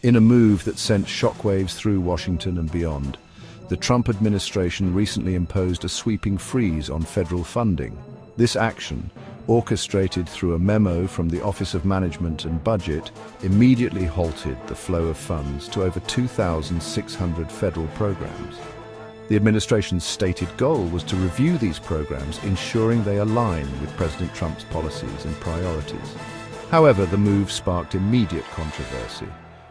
In a move that sent shockwaves through Washington and beyond, the Trump administration recently imposed a sweeping freeze on federal funding. This action, orchestrated through a memo from the Office of Management and Budget, immediately halted the flow of funds to over 2,600 federal programs. The administration's stated goal was to review these programs, ensuring they align with President Trump's policies and priorities. However, the move sparked immediate controversy,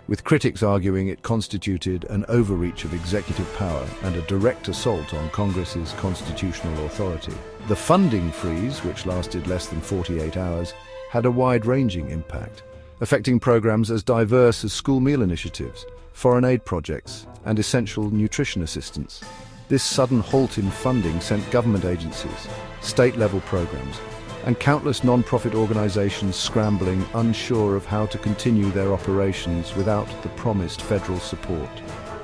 with critics arguing it constituted an overreach of executive power and a direct assault on Congress's constitutional authority. The funding freeze, which lasted less than 48 hours, had a wide-ranging impact, affecting programs as diverse as school meal initiatives, foreign aid projects, and essential nutrition assistance. This sudden halt in funding sent government agencies, state-level programs, and countless non-profit organizations scrambling, unsure of how to continue their operations without the promised federal support.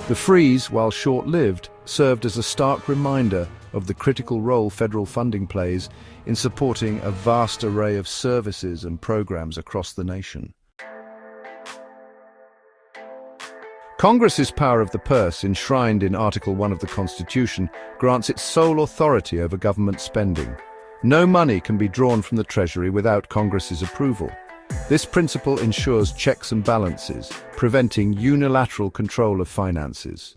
The freeze, while short-lived, served as a stark reminder of the critical role federal funding plays in supporting a vast array of services and programs across the nation. Congress's power of the purse, enshrined in Article 1 of the Constitution, grants it sole authority over government spending. No money can be drawn from the Treasury without Congress's approval. This principle ensures checks and balances, preventing unilateral control of finances.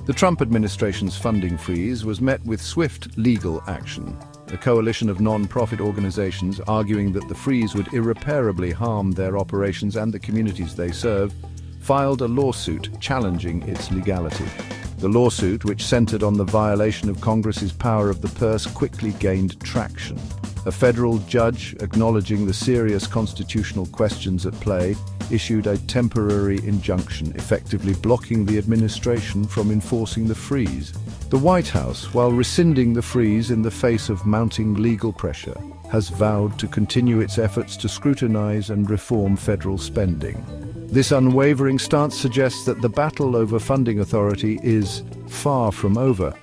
The Trump administration's funding freeze was met with swift legal action. A coalition of non-profit organizations arguing that the freeze would irreparably harm their operations and the communities they serve, filed a lawsuit challenging its legality. The lawsuit, which centered on the violation of Congress's power of the purse, quickly gained traction. A federal judge, acknowledging the serious constitutional questions at play, issued a temporary injunction, effectively blocking the administration from enforcing the freeze. The White House, while rescinding the freeze in the face of mounting legal pressure, has vowed to continue its efforts to scrutinize and reform federal spending. This unwavering stance suggests that the battle over funding authority is far from over.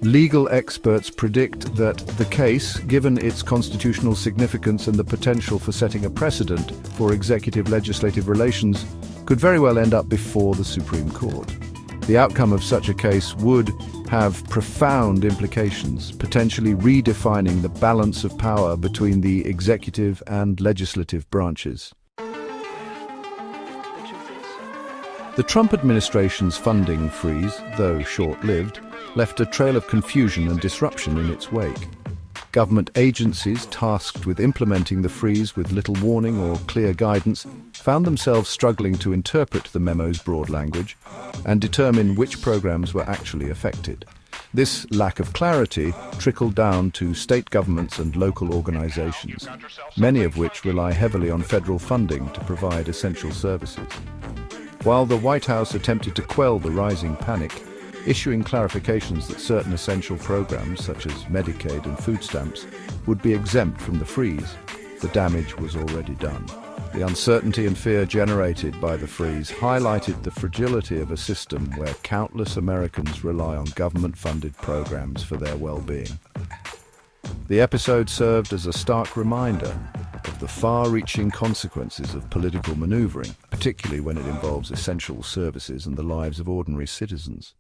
Legal experts predict that the case, given its constitutional significance and the potential for setting a precedent for executive-legislative relations, could very well end up before the Supreme Court. The outcome of such a case would have profound implications, potentially redefining the balance of power between the executive and legislative branches. The Trump administration's funding freeze, though short-lived, left a trail of confusion and disruption in its wake. Government agencies tasked with implementing the freeze with little warning or clear guidance found themselves struggling to interpret the memo's broad language and determine which programs were actually affected. This lack of clarity trickled down to state governments and local organizations, many of which rely heavily on federal funding to provide essential services. While the White House attempted to quell the rising panic, issuing clarifications that certain essential programs, such as Medicaid and food stamps, would be exempt from the freeze, the damage was already done. The uncertainty and fear generated by the freeze highlighted the fragility of a system where countless Americans rely on government-funded programs for their well-being. The episode served as a stark reminder of the far-reaching consequences of political maneuvering, particularly when it involves essential services and the lives of ordinary citizens.